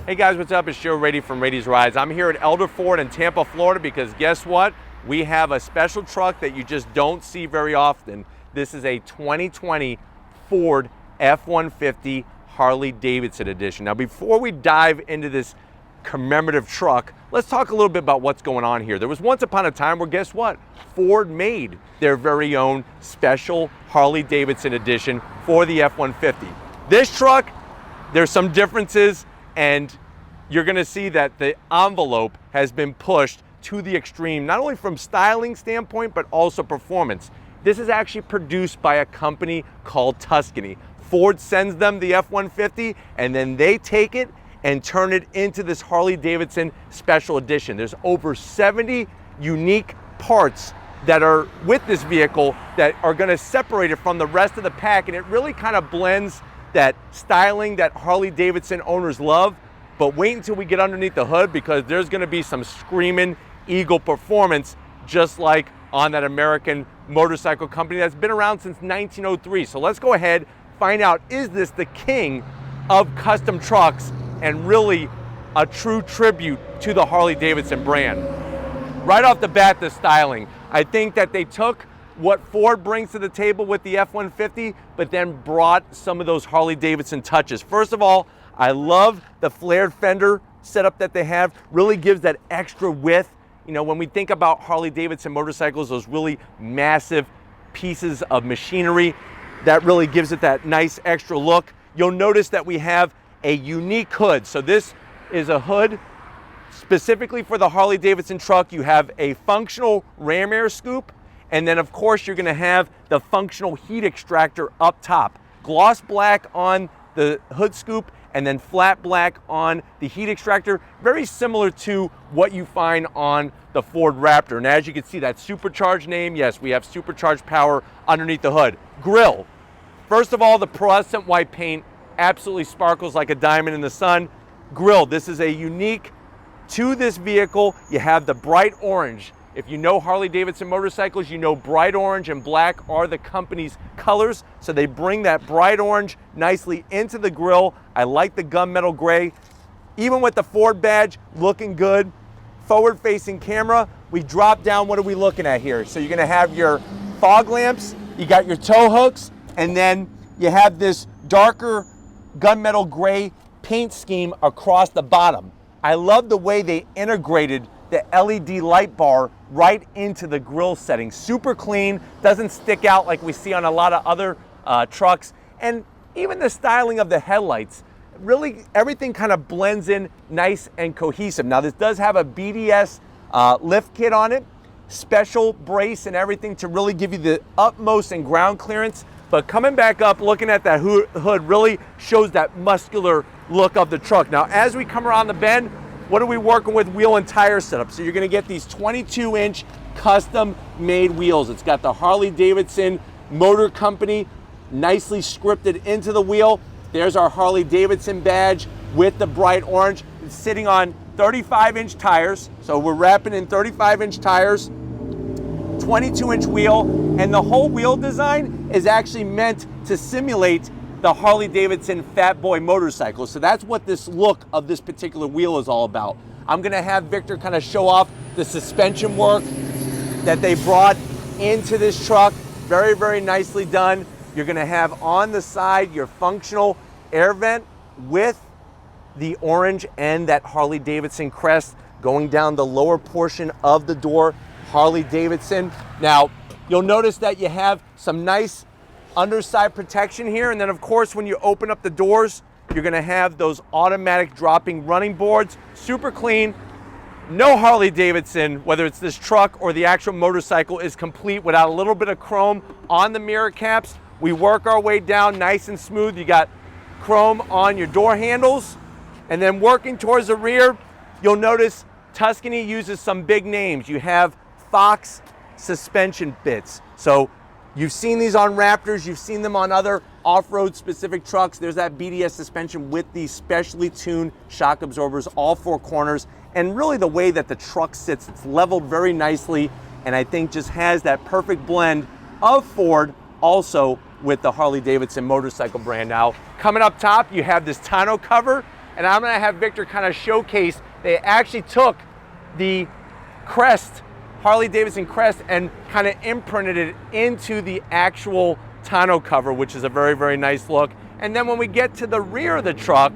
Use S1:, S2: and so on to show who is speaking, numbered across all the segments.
S1: Hey guys, what's up? It's Joe Rady from Rady's Rides. I'm here at Elder Ford in Tampa, Florida because guess what? We have a special truck that you just don't see very often. This is a 2020 Ford F-150 Harley Davidson edition. Now before we dive into this commemorative truck, let's talk a little bit about what's going on here. There was once upon a time where guess what? Ford made their very own special Harley Davidson edition for the F-150. This truck, there's some differences, and you're gonna see that the envelope has been pushed to the extreme, not only from styling standpoint, but also performance. This is actually produced by a company called Tuscany. Ford sends them the F-150, and then they take it and turn it into this Harley Davidson Special Edition. There's over 70 unique parts that are with this vehicle that are gonna separate it from the rest of the pack, and it really kind of blends that styling that Harley Davidson owners love. But wait until we get underneath the hood, because there's gonna be some screaming Eagle performance, just like on that American motorcycle company that's been around since 1903. So let's go ahead, find out, is this the king of custom trucks and really a true tribute to the Harley Davidson brand? Right off the bat, the styling. I think that they took what Ford brings to the table with the F-150, but then brought some of those Harley Davidson touches. First of all, I love the flared fender setup that they have. Really gives that extra width. You know, when we think about Harley Davidson motorcycles, those really massive pieces of machinery, that really gives it that nice extra look. You'll notice that we have a unique hood. So this is a hood specifically for the Harley Davidson truck. You have a functional ram air scoop, and then of course you're gonna have the functional heat extractor up top. Gloss black on the hood scoop, and then flat black on the heat extractor. Very similar to what you find on the Ford Raptor. And as you can see, that supercharged name, yes, we have supercharged power underneath the hood. Grille. First of all, the fluorescent white paint absolutely sparkles like a diamond in the sun. Grille, this is a unique to this vehicle. You have the bright orange. If you know Harley Davidson motorcycles, you know bright orange and black are the company's colors. So they bring that bright orange nicely into the grille. I like the gunmetal gray. Even with the Ford badge, looking good. Forward facing camera, we drop down, what are we looking at here? So you're gonna have your fog lamps, you got your tow hooks, and then you have this darker gunmetal gray paint scheme across the bottom. I love the way they integrated the LED light bar right into the grille setting. Super clean, doesn't stick out like we see on a lot of other trucks. And even the styling of the headlights, really everything kind of blends in nice and cohesive. Now this does have a BDS lift kit on it, special brace and everything to really give you the utmost in ground clearance. But coming back up, looking at that hood really shows that muscular look of the truck. Now as we come around the bend, what are we working with wheel and tire setup? So you're gonna get these 22-inch custom made wheels. It's got the Harley Davidson Motor Company nicely scripted into the wheel. There's our Harley Davidson badge with the bright orange. It's sitting on 35-inch tires. So we're wrapping in 35-inch tires, 22-inch wheel, and the whole wheel design is actually meant to simulate the Harley Davidson Fat Boy motorcycle. So that's what this look of this particular wheel is all about. I'm gonna have Victor kind of show off the suspension work that they brought into this truck. Very, very nicely done. You're gonna have on the side your functional air vent with the orange and that Harley Davidson crest going down the lower portion of the door, Harley Davidson. Now, you'll notice that you have some nice underside protection here, and then of course when you open up the doors, you're gonna have those automatic dropping running boards. Super clean. No Harley Davidson, whether it's this truck or the actual motorcycle, is complete without a little bit of chrome on the mirror caps. We work our way down nice and smooth. You got chrome on your door handles, and then working towards the rear, you'll notice Tuscany uses some big names. You have Fox suspension bits. So you've seen these on Raptors, you've seen them on other off-road specific trucks. There's that BDS suspension with these specially tuned shock absorbers, all four corners. And really the way that the truck sits, it's leveled very nicely, and I think just has that perfect blend of Ford also with the Harley Davidson motorcycle brand. Now, coming up top, you have this tonneau cover and I'm gonna have Victor kind of showcase. They actually took the crest, Harley Davidson crest, and kind of imprinted it into the actual tonneau cover, which is a very, very nice look. And then when we get to the rear of the truck,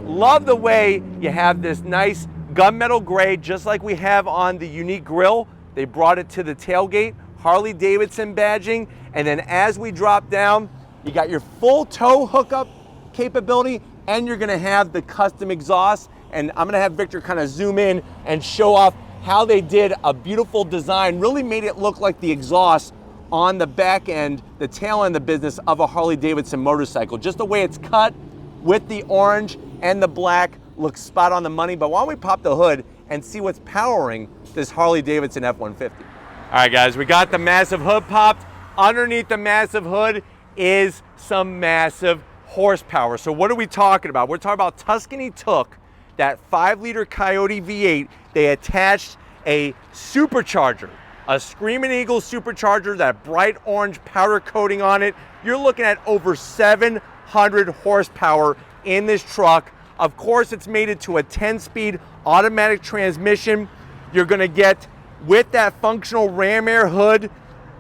S1: love the way you have this nice gunmetal gray, just like we have on the unique grille. They brought it to the tailgate, Harley Davidson badging, and then as we drop down, you got your full tow hookup capability, and you're gonna have the custom exhaust. And I'm gonna have Victor kind of zoom in and show off how they did a beautiful design, really made it look like the exhaust on the back end, the tail end of the business of a Harley Davidson motorcycle. Just the way it's cut with the orange and the black looks spot on the money. But why don't we pop the hood and see what's powering this Harley Davidson F-150. All right, guys, we got the massive hood popped. Underneath the massive hood is some massive horsepower. So what are we talking about? We're talking about Tuscany took that 5-liter Coyote V8. They attached a supercharger, a Screaming Eagle supercharger, that bright orange powder coating on it. You're looking at over 700 horsepower in this truck. Of course, it's mated to a 10-speed automatic transmission. You're gonna get, with that functional ram air hood,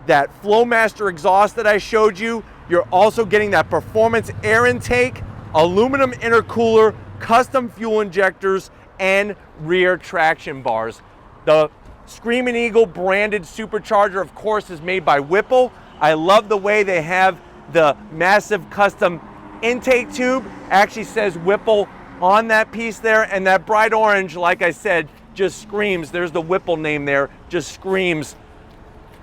S1: that Flowmaster exhaust that I showed you, you're also getting that performance air intake, aluminum intercooler, custom fuel injectors, and rear traction bars. The Screaming Eagle branded supercharger, of course, is made by Whipple. I love the way they have the massive custom intake tube. Actually says Whipple on that piece there, and that bright orange, like I said, just screams, there's the Whipple name there, just screams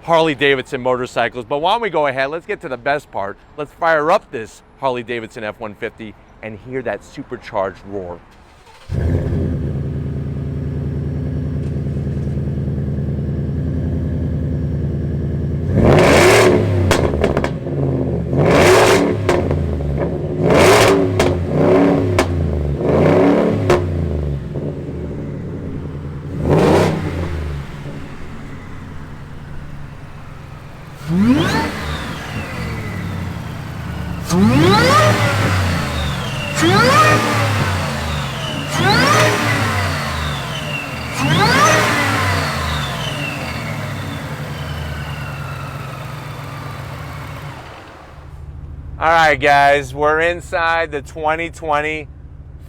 S1: Harley Davidson motorcycles. But why don't we go ahead, let's get to the best part. Let's fire up this Harley Davidson F-150 and hear that supercharged roar. All right, guys, we're inside the 2020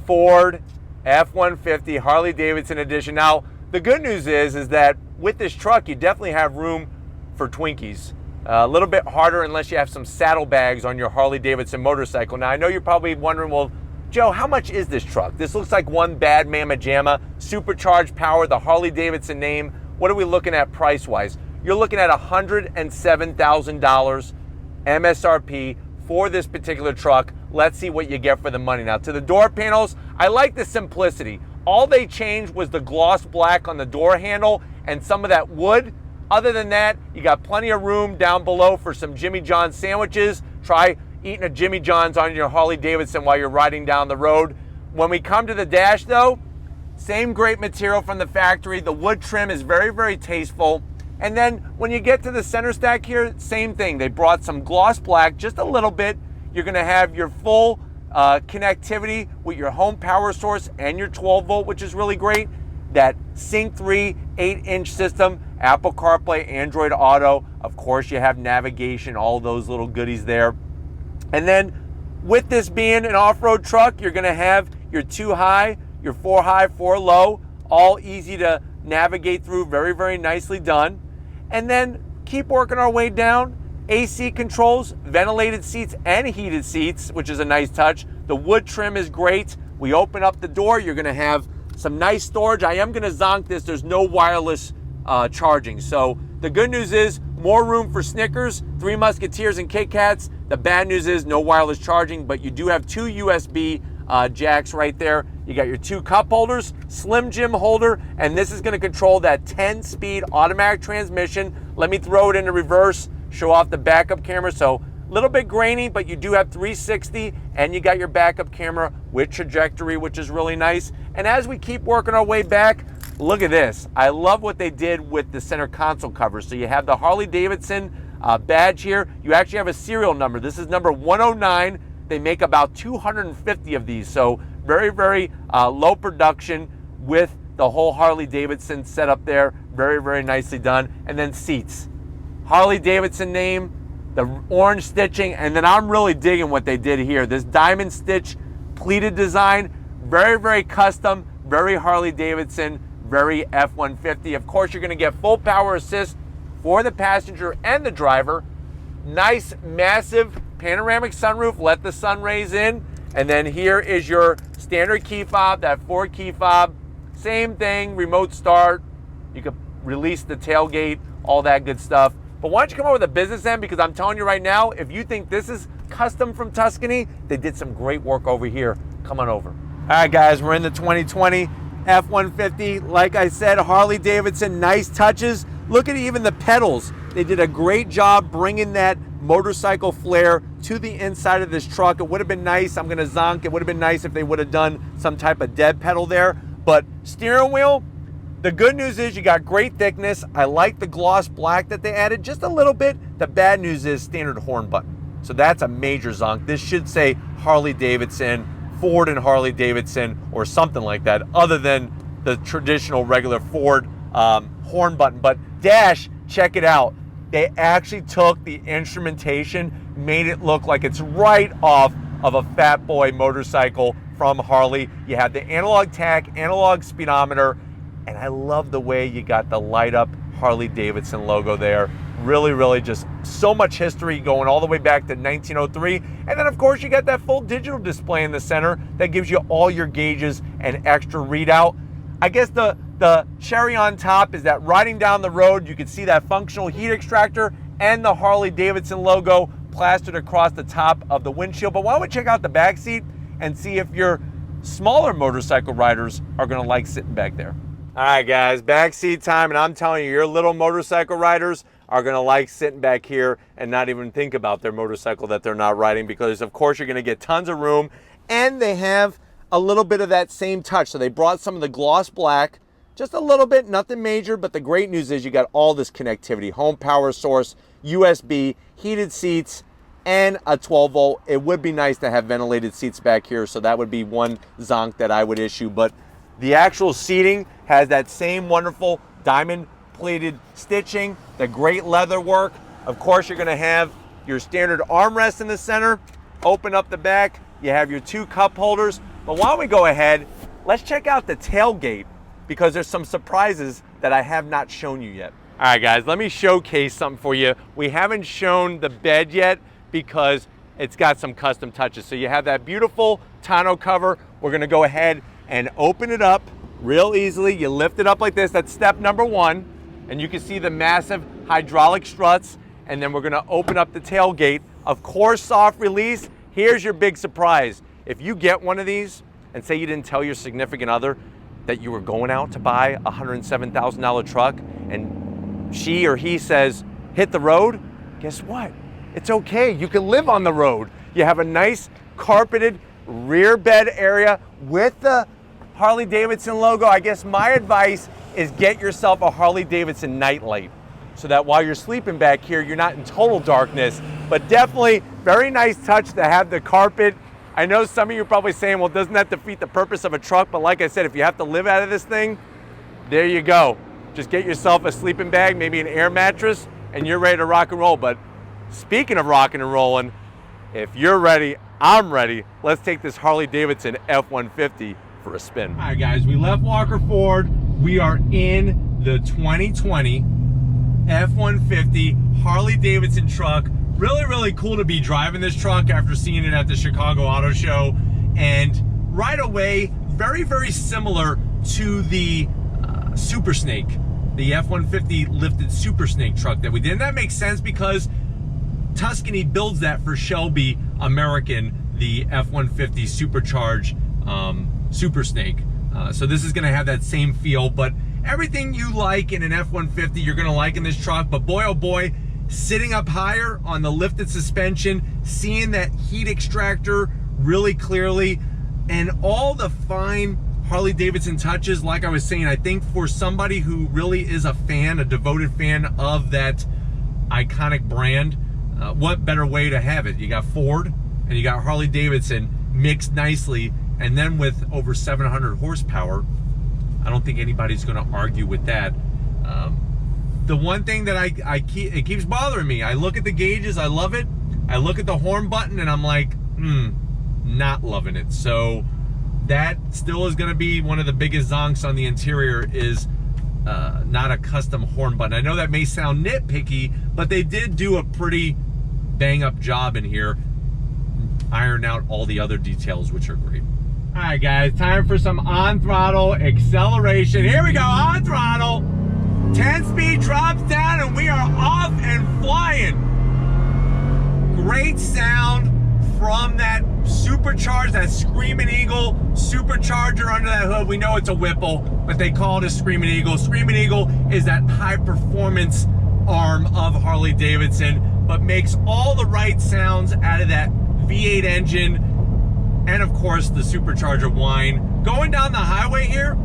S1: Ford F-150 Harley Davidson edition. Now, the good news is that with this truck, you definitely have room for Twinkies. A little bit harder unless you have some saddlebags on your Harley Davidson motorcycle. Now, I know you're probably wondering, well, Joe, how much is this truck? This looks like one bad mamma jamma, supercharged power, the Harley Davidson name. What are we looking at price-wise? You're looking at $107,000 MSRP for this particular truck. Let's see what you get for the money. Now, to the door panels, I like the simplicity. All they changed was the gloss black on the door handle and some of that wood. Other than that, you got plenty of room down below for some Jimmy John's sandwiches. Try eating a Jimmy John's on your Harley Davidson while you're riding down the road. When we come to the dash though, same great material from the factory. The wood trim is very, very tasteful. And then when you get to the center stack here, same thing. They brought some gloss black, just a little bit. You're gonna have your full connectivity with your home power source and your 12 volt, which is really great. That Sync 3 8-inch system, Apple CarPlay, Android Auto. Of course, you have navigation, all those little goodies there. And then with this being an off-road truck, you're gonna have your 2 high, your 4 high, 4 low, all easy to navigate through, very, very nicely done. And then keep working our way down. AC controls, ventilated seats and heated seats, which is a nice touch. The wood trim is great. We open up the door, you're gonna have some nice storage. I am gonna zonk this, there's no wireless charging. So the good news is more room for Snickers, 3 Musketeers and Kit Kats. The bad news is no wireless charging, but you do have 2 USB jacks right there. You got your 2 cup holders, Slim Jim holder, and this is gonna control that 10-speed automatic transmission. Let me throw it into reverse, show off the backup camera. So a little bit grainy, but you do have 360, and you got your backup camera with trajectory, which is really nice. And as we keep working our way back, look at this. I love what they did with the center console cover. So you have the Harley Davidson badge here. You actually have a serial number. This is number 109. They make about 250 of these, so Very, very low production with the whole Harley Davidson setup there. Very, very nicely done. And then seats. Harley Davidson name, the orange stitching, and then I'm really digging what they did here. This diamond stitch pleated design, very, very custom, very Harley Davidson, very F-150. Of course, you're gonna get full power assist for the passenger and the driver. Nice, massive panoramic sunroof, let the sun rays in. And then here is your standard key fob, that Ford key fob. Same thing, remote start. You could release the tailgate, all that good stuff. But why don't you come over with the business end, because I'm telling you right now, if you think this is custom from Tuscany, they did some great work over here. Come on over. All right, guys, we're in the 2020 F-150. Like I said, Harley Davidson, nice touches. Look at even the pedals. They did a great job bringing that motorcycle flair to the inside of this truck. It would have been nice, I'm gonna zonk, it would have been nice if they would have done some type of dead pedal there. But steering wheel, the good news is you got great thickness. I like the gloss black that they added just a little bit. The bad news is standard horn button. So that's a major zonk. This should say Harley Davidson, Ford and Harley Davidson, or something like that, other than the traditional regular Ford horn button. But dash, check it out. They actually took the instrumentation, made it look like it's right off of a Fat Boy motorcycle from Harley. You have the analog tach, analog speedometer, and I love the way you got the light up Harley Davidson logo there. Really, really just so much history going all the way back to 1903. And then of course you got that full digital display in the center that gives you all your gauges and extra readout. I guess the cherry on top is that riding down the road, you can see that functional heat extractor and the Harley Davidson logo plastered across the top of the windshield. But why don't we check out the back seat and see if your smaller motorcycle riders are gonna like sitting back there. All right, guys, back seat time, and I'm telling you, your little motorcycle riders are gonna like sitting back here and not even think about their motorcycle that they're not riding, because of course you're gonna get tons of room, and they have a little bit of that same touch. So they brought some of the gloss black, just a little bit, nothing major, but the great news is you got all this connectivity, home power source, USB, heated seats, and a 12 volt. It would be nice to have ventilated seats back here, so that would be one zonk that I would issue. But the actual seating has that same wonderful diamond plated stitching, the great leather work. Of course, you're gonna have your standard armrest in the center. Open up the back, you have your two cup holders. But why don't we go ahead, let's check out the tailgate, because there's some surprises that I have not shown you yet. All right, guys, let me showcase something for you. We haven't shown the bed yet because it's got some custom touches. So you have that beautiful tonneau cover. We're gonna go ahead and open it up real easily. You lift it up like this, that's step number one. And you can see the massive hydraulic struts. And then we're gonna open up the tailgate. Of course, soft release. Here's your big surprise. If you get one of these and say you didn't tell your significant other that you were going out to buy a $107,000 truck, and she or he says, hit the road, guess what? It's okay, you can live on the road. You have a nice carpeted rear bed area with the Harley Davidson logo. I guess my advice is get yourself a Harley Davidson nightlight, so that while you're sleeping back here, you're not in total darkness. But definitely very nice touch to have the carpet. I know some of you are probably saying, well, doesn't that defeat the purpose of a truck? But like I said, if you have to live out of this thing, there you go. Just get yourself a sleeping bag, maybe an air mattress, and you're ready to rock and roll. But speaking of rocking and rolling, if you're ready, I'm ready. Let's take this Harley Davidson F-150 for a spin. All right, guys, we left Walker Ford. We are in the 2020 F-150 Harley Davidson truck. Really, really cool to be driving this truck after seeing it at the Chicago Auto Show. And right away, very, very similar to the Super Snake, the F-150 lifted Super Snake truck that we did. And that makes sense because Tuscany builds that for Shelby American, the F-150 Supercharge Super Snake. So this is gonna have that same feel, but everything you like in an F-150, you're gonna like in this truck. But boy, oh boy, sitting up higher on the lifted suspension, seeing that heat extractor really clearly, and all the fine Harley Davidson touches. Like I was saying, I think for somebody who really is a fan, a devoted fan of that iconic brand, what better way to have it? You got Ford and you got Harley Davidson mixed nicely And then with over 700 horsepower, I don't think anybody's going to argue with that. The one thing that it keeps bothering me, I look at the gauges, I love it. I look at the horn button and I'm like, not loving it. So that still is going to be one of the biggest zonks on the interior, is not a custom horn button. I know that may sound nitpicky, but they did do a pretty bang up job in here, iron out all the other details, which are great. All right, guys, time for some on throttle acceleration. Here we go, on throttle. 10 speed drops down and we are off and flying. Great sound from that supercharged, that Screaming Eagle supercharger under that hood. We know it's a Whipple, but they call it a Screaming Eagle. Screaming Eagle is that high performance arm of Harley Davidson, but makes all the right sounds out of that V8 engine, and of course the supercharger whine. Going down the highway here,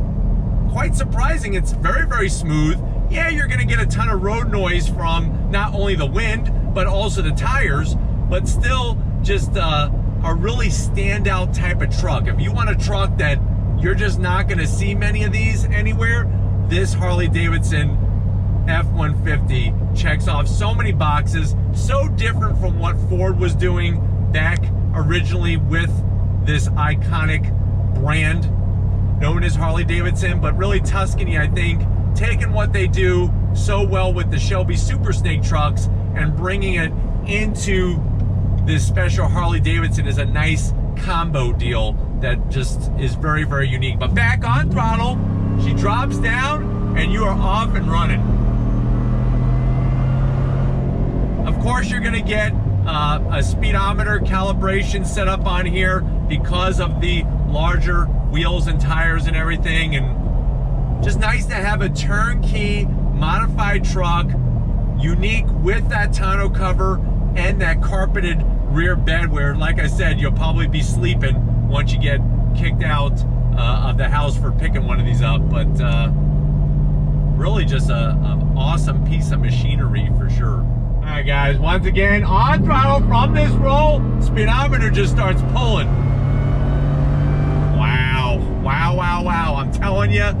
S1: quite surprising. It's very, very smooth. Yeah, you're gonna get a ton of road noise from not only the wind, but also the tires, but still just a really standout type of truck. If you want a truck that you're just not gonna see many of these anywhere, this Harley Davidson F-150 checks off so many boxes, so different from what Ford was doing back originally with this iconic brand known as Harley Davidson. But really Tuscany, I think, taking what they do so well with the Shelby Super Snake trucks and bringing it into this special Harley Davidson is a nice combo deal that just is very, very unique. But back on throttle, she drops down and you are off and running. Of course, you're gonna get a speedometer calibration set up on here because of the larger wheels and tires and everything, and just nice to have a turnkey modified truck, unique with that tonneau cover and that carpeted rear bed where, like I said, you'll probably be sleeping once you get kicked out of the house for picking one of these up. But really just an awesome piece of machinery for sure. All right, guys, once again, on throttle from this roll, speedometer just starts pulling. Wow, wow, wow, wow. I'm telling you,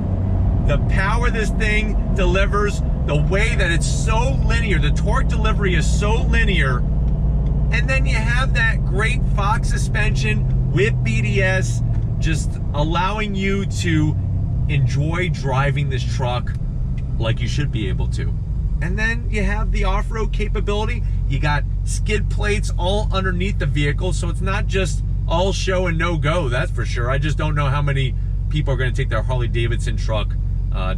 S1: the power this thing delivers, the way that it's so linear, the torque delivery is so linear, and then you have that great Fox suspension with BDS, just allowing you to enjoy driving this truck like you should be able to. And then you have the off-road capability. You got skid plates all underneath the vehicle, so it's not just all show and no go, that's for sure. I just don't know how many people are going to take their Harley Davidson truck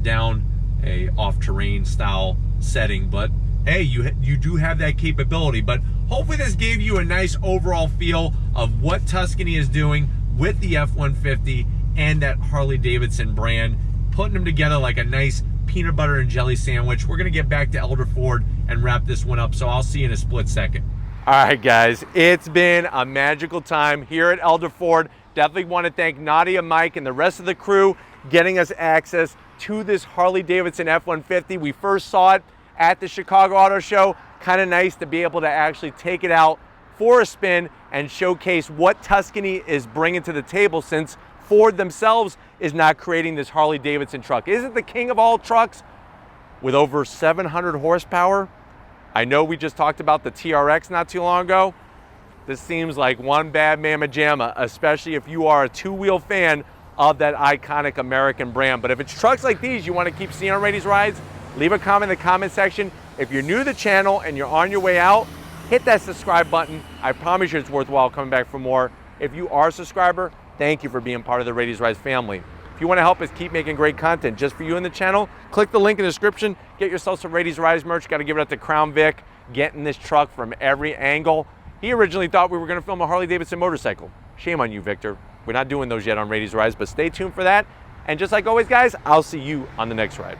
S1: down a off-terrain style setting, but hey, you do have that capability. But hopefully this gave you a nice overall feel of what Tuscany is doing with the F-150 and that Harley Davidson brand, putting them together like a nice peanut butter and jelly sandwich. We're gonna get back to Elder Ford and wrap this one up, so I'll see you in a split second. All right, guys, it's been a magical time here at Elder Ford. Definitely want to thank Nadia, Mike, and the rest of the crew getting us access to this Harley Davidson F-150. We first saw it at the Chicago Auto Show. Kind of nice to be able to actually take it out for a spin and showcase what Tuscany is bringing to the table, since Ford themselves is not creating this Harley Davidson truck. Is it the king of all trucks with over 700 horsepower? I know we just talked about the TRX not too long ago. This seems like one bad mamma jamma, especially if you are a two-wheel fan of that iconic American brand. But if it's trucks like these you want to keep seeing on Rady's Rides, leave a comment in the comment section. If you're new to the channel and you're on your way out, hit that subscribe button. I promise you it's worthwhile coming back for more. If you are a subscriber, thank you for being part of the Rady's Rides family. If you want to help us keep making great content just for you in the channel, click the link in the description. Get yourself some Rady's Rides merch. Got to give it up to Crown Vic, getting this truck from every angle. He originally thought we were going to film a Harley Davidson motorcycle. Shame on you, Victor. We're not doing those yet on Rady's Rides, but stay tuned for that. And just like always, guys, I'll see you on the next ride.